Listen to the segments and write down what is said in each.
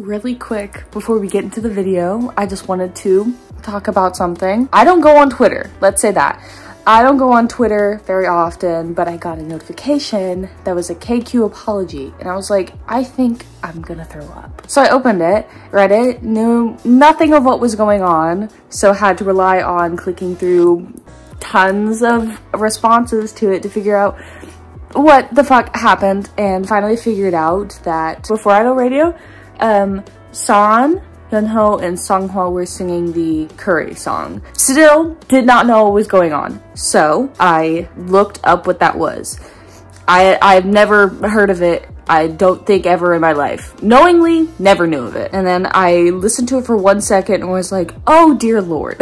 Really quick, before we get into the video, I just wanted to talk about something. I don't go on Twitter, let's say that. I don't go on Twitter very often, but I got a notification that was a KQ apology, and I was like, I think I'm gonna throw up. So I opened it, read it, knew nothing of what was going on, so had to rely on clicking through tons of responses to it to figure out what the fuck happened, and finally figured out that before Idol Radio, San, Yunho, and Songhwa were singing the Curry song. Still did not know what was going on, so I looked up what that was. I've never heard of it. I don't think ever in my life. Knowingly, never knew of it. And then I listened to it for 1 second and was like, oh dear Lord.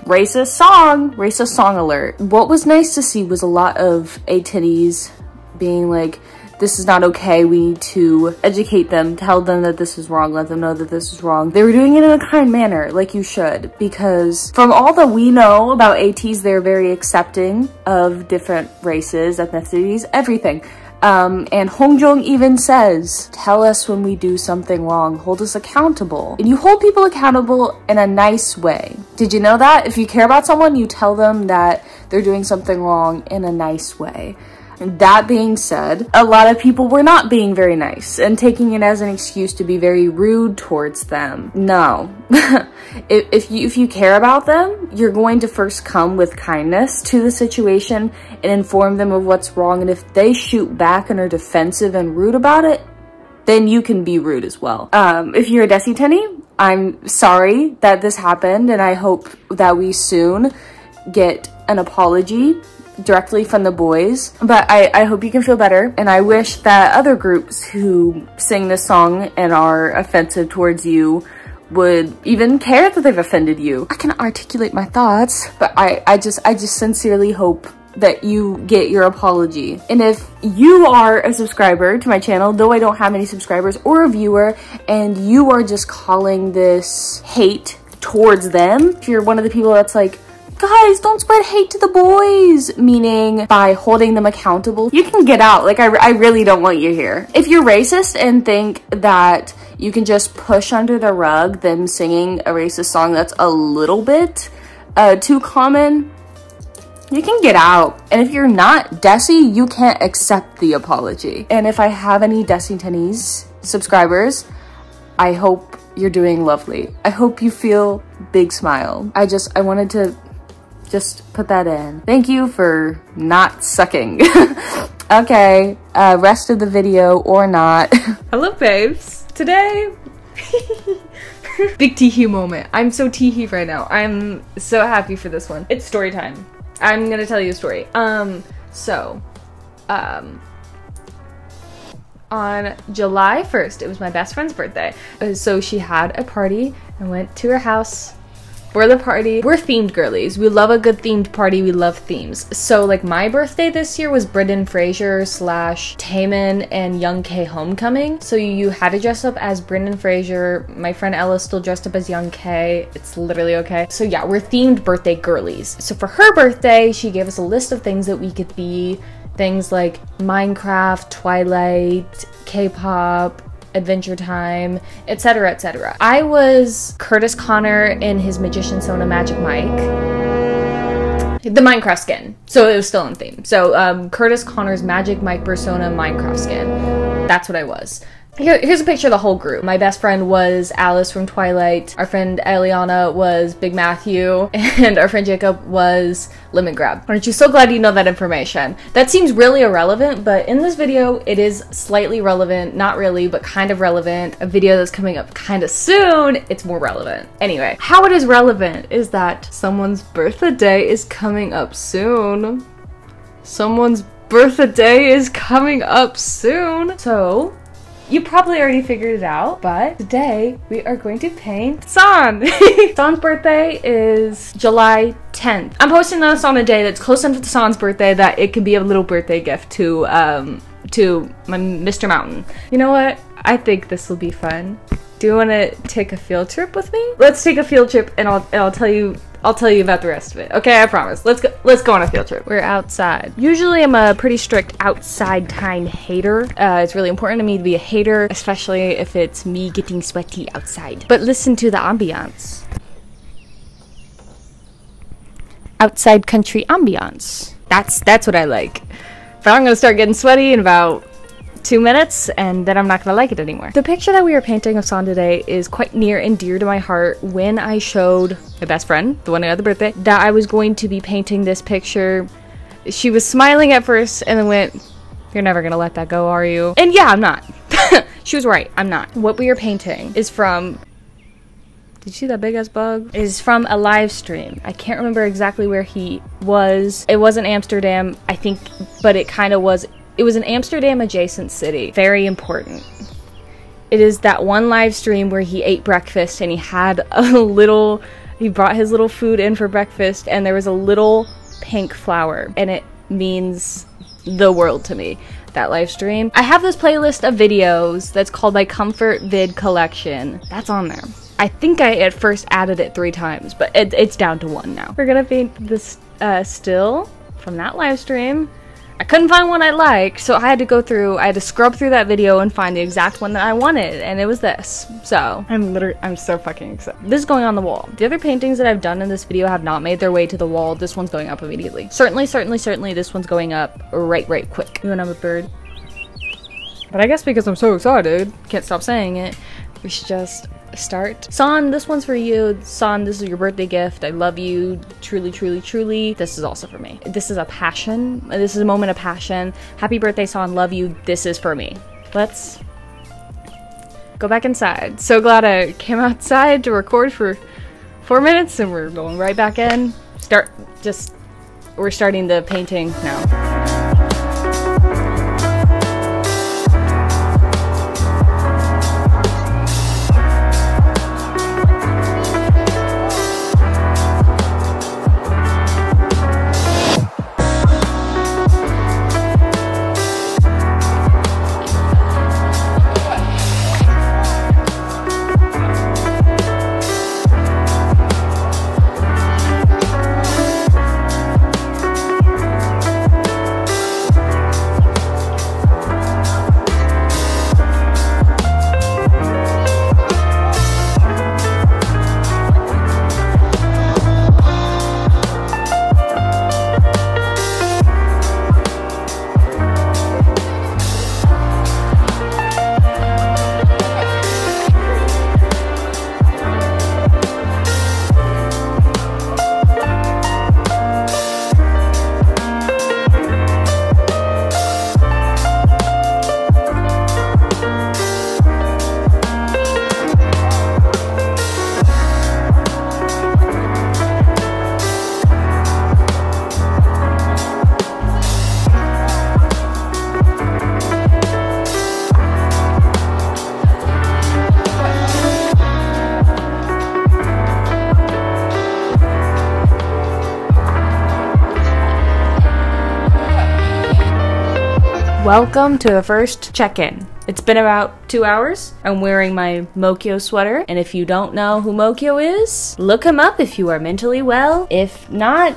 Racist song alert. What was nice to see was a lot of ateez being like, this is not okay, we need to educate them, tell them that this is wrong, let them know that this is wrong. They were doing it in a kind manner, like you should, because from all that we know about ateez, they're very accepting of different races, ethnicities, everything. And Hongjong even says, tell us when we do something wrong, hold us accountable. And you hold people accountable in a nice way. Did you know that? If you care about someone, you tell them that they're doing something wrong in a nice way. That being said, a lot of people were not being very nice and taking it as an excuse to be very rude towards them. No. If you care about them, you're going to first come with kindness to the situation and inform them of what's wrong. And if they shoot back and are defensive and rude about it, then you can be rude as well. If you're a Desiteni, I'm sorry that this happened, and I hope that we soon get an apology directly from the boys, but I hope you can feel better, and I wish that other groups who sing this song and are offensive towards you would even care that they've offended you. I can articulate my thoughts, but I just sincerely hope that you get your apology. And if you are a subscriber to my channel, though I don't have any subscribers, or a viewer, and you are just calling this hate towards them, if you're one of the people that's like, guys, don't spread hate to the boys, meaning by holding them accountable, you can get out. Like, I really don't want you here. If you're racist and think that you can just push under the rug them singing a racist song that's a little bit too common, you can get out. And if you're not Desi, you can't accept the apology. And if I have any Desitenese subscribers, I hope you're doing lovely. I hope you feel big smile. I wanted to just put that in. Thank you for not sucking. Okay, rest of the video or not. Hello babes. Today, big teehee moment. I'm so teehee right now. I'm so happy for this one. It's story time. I'm gonna tell you a story. On July 1st, it was my best friend's birthday. So she had a party and went to her house for the party. We're themed girlies. We love a good themed party. We love themes. So like my birthday this year was Brendan Fraser / Taemin and Young K Homecoming. So you had to dress up as Brendan Fraser. My friend Ella still dressed up as Young K. It's literally okay. So yeah, we're themed birthday girlies. So for her birthday, she gave us a list of things that we could be. Things like Minecraft, Twilight, K-pop, Adventure Time, etc, etc. I was Curtis Connor in his Magician Sona Magic Mike. The Minecraft skin. So it was still in theme. So Curtis Connor's Magic Mike Persona Minecraft skin. That's what I was. Here's a picture of the whole group. My best friend was Alice from Twilight. Our friend Eliana was Big Matthew. And our friend Jacob was Lemon Grab. Aren't you so glad you know that information? That seems really irrelevant, but in this video, it is slightly relevant. Not really, but kind of relevant. A video that's coming up kind of soon, it's more relevant. Anyway, how it is relevant is that someone's birthday is coming up soon. Someone's birthday is coming up soon. So you probably already figured it out, but today we are going to paint San. San's birthday is July 10th. I'm posting this on a day that's close enough to San's birthday that it could be a little birthday gift to my Mr. Mountain. You know what? I think this will be fun. Do you want to take a field trip with me? Let's take a field trip, and I'll tell you I'll tell you about the rest of it. Okay, I promise. Let's go on a field trip. We're outside. Usually I'm a pretty strict outside time hater. It's really important to me to be a hater, especially if it's me getting sweaty outside. But listen to the ambiance. Outside country ambiance. That's what I like. But I'm gonna start getting sweaty in about 2 minutes, and then I'm not gonna like it anymore. The picture that we are painting of San today is quite near and dear to my heart. When I showed my best friend, the one who had the birthday, that I was going to be painting this picture, she was smiling at first and then went, "You're never gonna let that go, are you?" And yeah, I'm not. She was right, I'm not. What we are painting is from, did you see that big ass bug? Is from a live stream. I can't remember exactly where he was. It wasn't Amsterdam, I think, but it kind of was. It was an Amsterdam adjacent city. Very important. It is that one live stream where he ate breakfast and he had he brought his little food in for breakfast and there was a little pink flower and it means the world to me. That live stream. I have this playlist of videos that's called my Comfort Vid Collection. That's on there. I think I at first added it 3 times, but it's down to 1 now. We're gonna paint this still from that live stream. I couldn't find one I liked, so I had to scrub through that video and find the exact one that I wanted, and it was this. So, I'm so fucking excited. This is going on the wall. The other paintings that I've done in this video have not made their way to the wall. This one's going up immediately. Certainly, this one's going up right quick. You and I'm a bird. But I guess because I'm so excited, can't stop saying it, we should just start. San, this one's for you. San, this is your birthday gift. I love you. Truly, truly, truly. This is also for me. This is a passion. This is a moment of passion. Happy birthday, San. Love you. This is for me. Let's go back inside. So glad I came outside to record for 4 minutes and we're going right back in. We're starting the painting now. Welcome to the first check-in. It's been about 2 hours. I'm wearing my Mokyo sweater, and if you don't know who Mokyo is, look him up if you are mentally well. If not,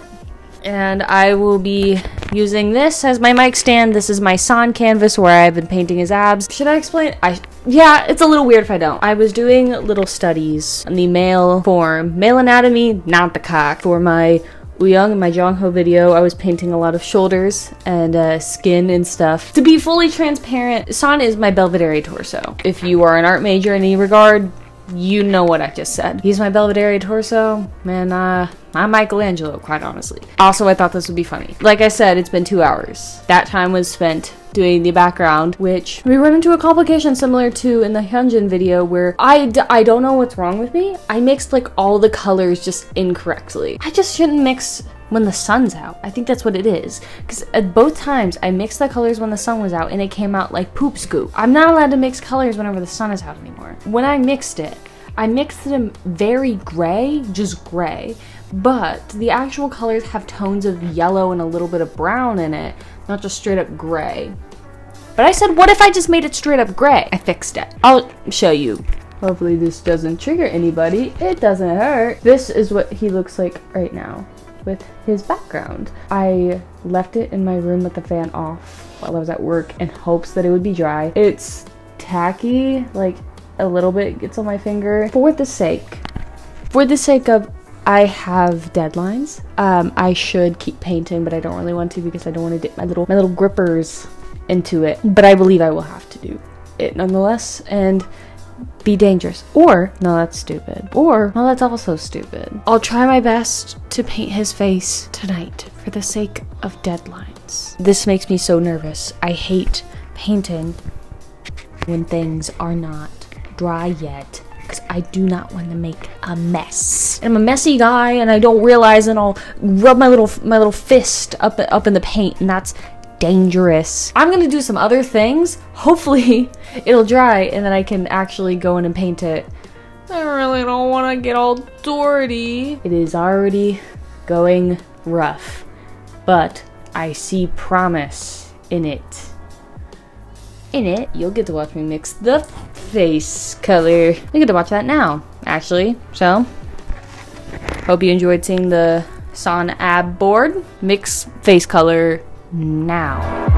and I will be using this as my mic stand. This is my San canvas where I've been painting his abs. Should I explain? Yeah, it's a little weird if I don't. I was doing little studies on the male form, male anatomy, not the cock, for my Huang and my Jongho video. I was painting a lot of shoulders and skin and stuff. To be fully transparent, San is my Belvedere torso. If you are an art major in any regard, you know what I just said. He's my Belvedere torso, man. I'm Michelangelo, quite honestly. Also, I thought this would be funny. Like I said, it's been 2 hours. That time was spent doing the background, which we run into a complication similar to in the renjun video where I don't know what's wrong with me. I mixed like all the colors just incorrectly. I just shouldn't mix when the sun's out. I think that's what it is. Because at both times I mixed the colors when the sun was out and it came out like poop scoop. I'm not allowed to mix colors whenever the sun is out anymore. When I mixed them very gray, just gray. But the actual colors have tones of yellow and a little bit of brown in it, not just straight up gray. But I said, what if I just made it straight up gray? I fixed it. I'll show you Hopefully this doesn't trigger anybody. It doesn't hurt. This is what he looks like right now with his background. I left it in my room with the fan off while I was at work in hopes that it would be dry. It's tacky, like a little bit gets on my finger. For the sake of I have deadlines. I should keep painting, but I don't really want to because I don't want to dip my little grippers into it. But I believe I will have to do it nonetheless and be dangerous. Or, no, that's stupid. Or, no, that's also stupid. I'll try my best to paint his face tonight for the sake of deadlines. This makes me so nervous. I hate painting when things are not dry yet, because I do not want to make a mess. And I'm a messy guy and I don't realize, and I'll rub my little fist up in the paint, and that's dangerous. I'm gonna do some other things. Hopefully it'll dry and then I can actually go in and paint it. I really don't want to get all dirty. It is already going rough, but I see promise in it. You'll get to watch me mix the face color. You get to watch that now, actually. So, hope you enjoyed seeing the San ab board. Mix face color now.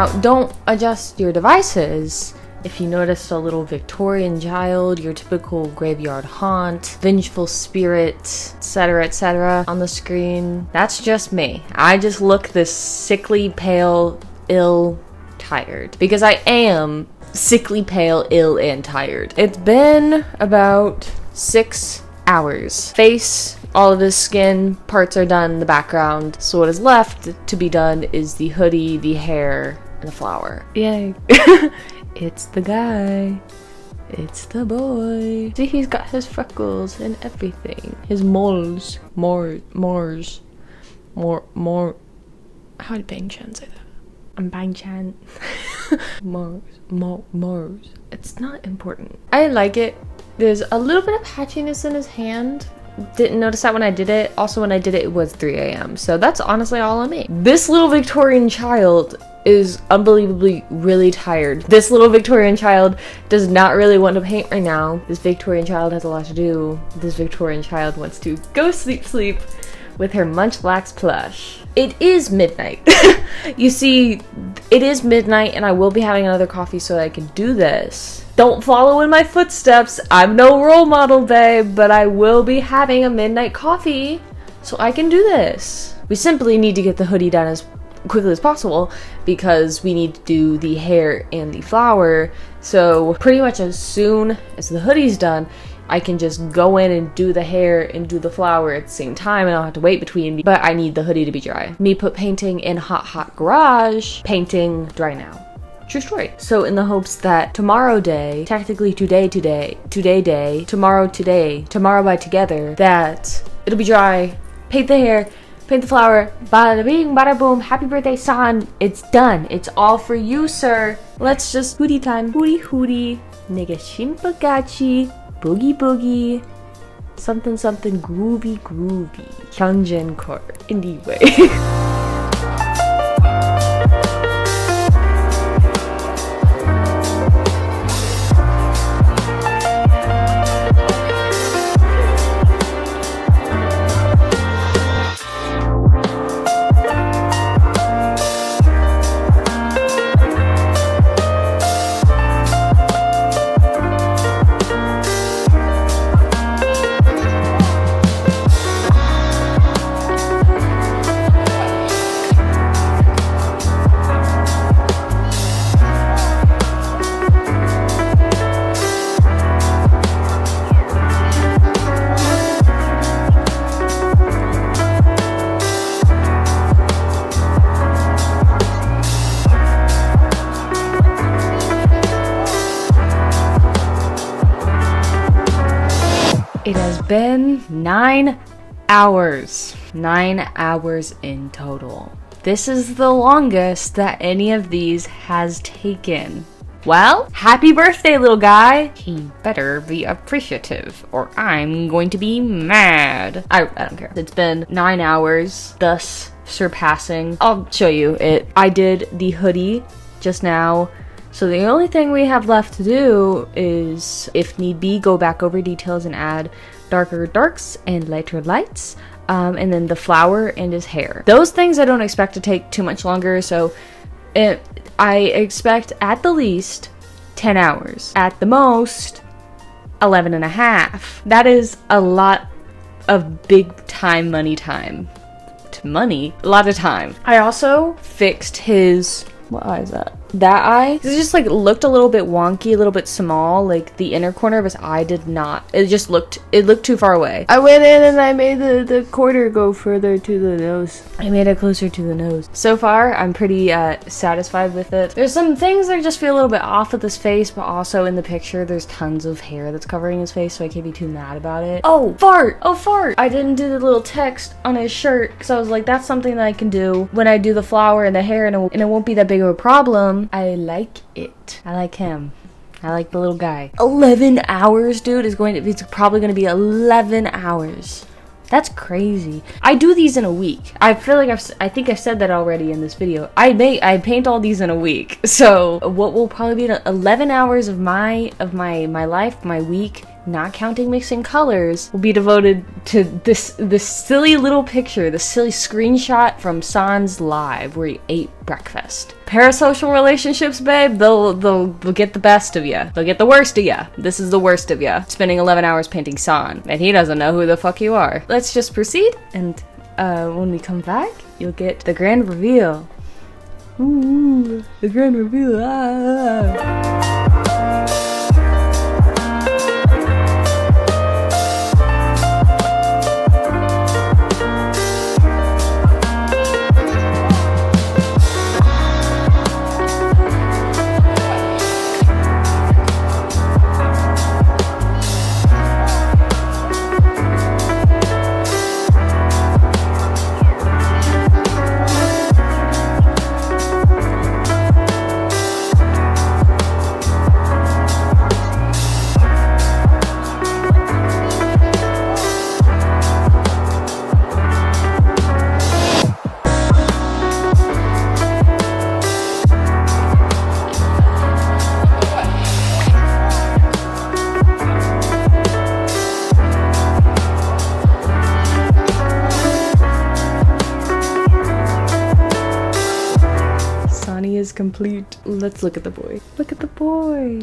Now, don't adjust your devices if you notice a little Victorian child, your typical graveyard haunt, vengeful spirit, etc., on the screen. That's just me. I just look this sickly, pale, ill, tired. Because I am sickly, pale, ill, and tired. It's been about 6 hours. Face, all of his skin parts are done, the background. So what is left to be done is the hoodie, the hair, and the flower. Yay. It's the guy. It's the boy. See, he's got his freckles and everything. His moles. More. How did Bang Chan say that? I'm Bang Chan. Mars. It's not important. I like it. There's a little bit of patchiness in his hand. Didn't notice that when I did it. Also, when I did it, it was 3 a.m. So that's honestly all on me. This little Victorian child is unbelievably really tired. This little Victorian child does not really want to paint right now. This Victorian child has a lot to do. This Victorian child wants to go sleep with her Munchlax plush. It is midnight. You see, it is midnight and I will be having another coffee so I can do this. Don't follow in my footsteps. I'm no role model, babe, but I will be having a midnight coffee so I can do this. We simply need to get the hoodie done as quickly as possible because we need to do the hair and the flower. So pretty much as soon as the hoodie's done, I can just go in and do the hair and do the flower at the same time, and I don't have to wait between, but I need the hoodie to be dry. Me put painting in hot garage, painting dry now. True story. So in the hopes that tomorrow day, technically today day, tomorrow by together, that it'll be dry, paint the hair, paint the flower, bada bing, bada boom, happy birthday, San. It's done. It's all for you, sir. Let's just hoodie time. Hootie, nigga shimpagachi, boogie, something groovy. Hyunjin core. Anyway. It has been 9 hours. 9 hours in total. This is the longest that any of these has taken. Well, happy birthday, little guy. He better be appreciative or I'm going to be mad. I don't care. It's been 9 hours, thus surpassing. I'll show you it. I did the hoodie just now. So the only thing we have left to do is, if need be, go back over details and add darker darks and lighter lights. And then the flower and his hair. Those things I don't expect to take too much longer, so I expect at the least 10 hours. At the most, 11 and a half. That is a lot of big time money time. A lot of time. I also fixed his, what eye is that? That eye, it just like looked a little bit wonky, a little bit small. Like the inner corner of his eye did not, it looked too far away. I went in and I made the corner go further to the nose. I made it closer to the nose. So far, I'm pretty satisfied with it. There's some things that just feel a little bit off with his face, but also in the picture, there's tons of hair that's covering his face, so I can't be too mad about it. Oh, fart! Oh, fart! I didn't do the little text on his shirt, because I was like, that's something that I can do when I do the flower and the hair, and it won't be that big of a problem. I like it. I like him. I like the little guy. 11 hours, dude, it's probably going to be 11 hours. That's crazy. I do these in a week. I feel like I think I said that already in this video. I paint all these in a week. So what will probably be 11 hours of my life, my week, not counting mixing colors, will be devoted to this silly little picture, the silly screenshot from San's live where he ate breakfast. Parasocial relationships, babe, they'll get the best of you. They'll get the worst of you. This is the worst of you. Spending 11 hours painting San, and he doesn't know who the fuck you are. Let's just proceed, and when we come back, you'll get the grand reveal. Ooh, the grand reveal. Ah. Is complete. Let's look at the boy. Look at the boy.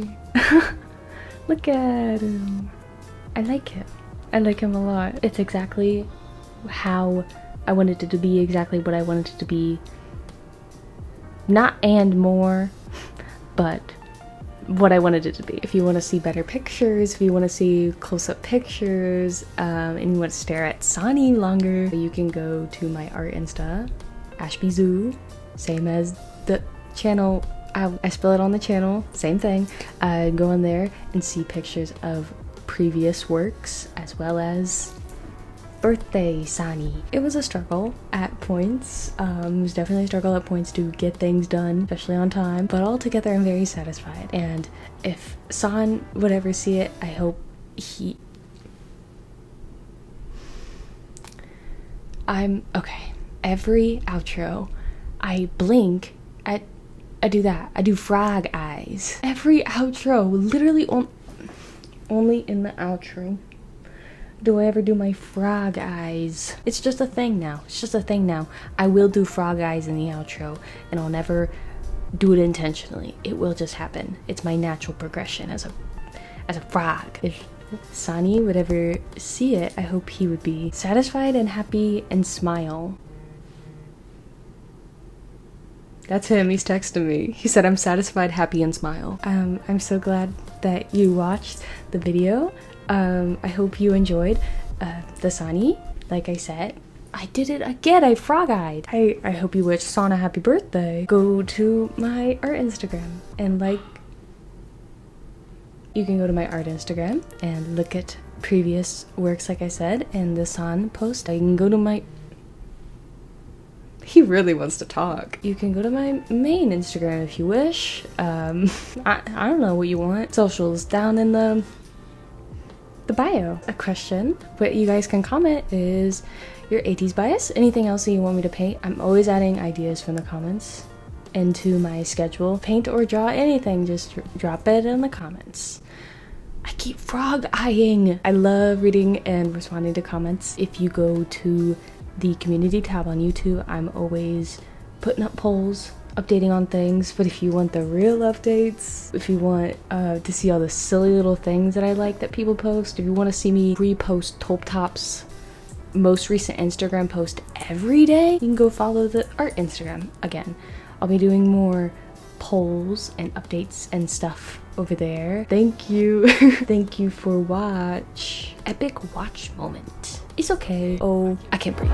Look at him. I like him. I like him a lot. It's exactly how I wanted it to be, exactly what I wanted it to be. Not and more, but what I wanted it to be. If you want to see better pictures, if you want to see close-up pictures, and you want to stare at Sani longer, you can go to my art insta, ashbzu, same as the channel. I spell it on the channel, same thing. Go in there and see pictures of previous works as well as birthday Sani. It was a struggle at points. It was definitely a struggle at points to get things done, especially on time, but altogether I'm very satisfied. And if San would ever see it, I hope I'm okay. Every outro, I blink at I do that. I do frog eyes. Every outro, literally only in the outro do I ever do my frog eyes. It's just a thing now. It's just a thing now. I will do frog eyes in the outro, and I'll never do it intentionally. It will just happen. It's my natural progression as a frog. If Sani would ever see it, I hope he would be satisfied and happy and smile. That's him, he's texting me. He said, I'm satisfied, happy, and smile. I'm so glad that you watched the video. I hope you enjoyed the Sani. Like I said, I did it again, I frog-eyed. I hope you wish San a happy birthday. Go to my art Instagram and like You can go to my art Instagram and look at previous works, like I said, and the San post. You can go to my... He really wants to talk. You can go to my main Instagram if you wish. I don't know what you want. Socials down in the bio. A question, but you guys can comment is your ateez bias. Anything else that you want me to paint? I'm always adding ideas from the comments into my schedule. Paint or draw anything, just drop it in the comments. I keep frog eyeing. I love reading and responding to comments. If you go to the community tab on YouTube, I'm always putting up polls, updating on things. But if you want the real updates, if you want to see all the silly little things that I like that people post, if you want to see me repost Top's most recent Instagram post every day, you can go follow the art Instagram. Again, I'll be doing more polls and updates and stuff over there. Thank you. Thank you for watch. Epic watch moment. It's okay. Oh, I can't breathe.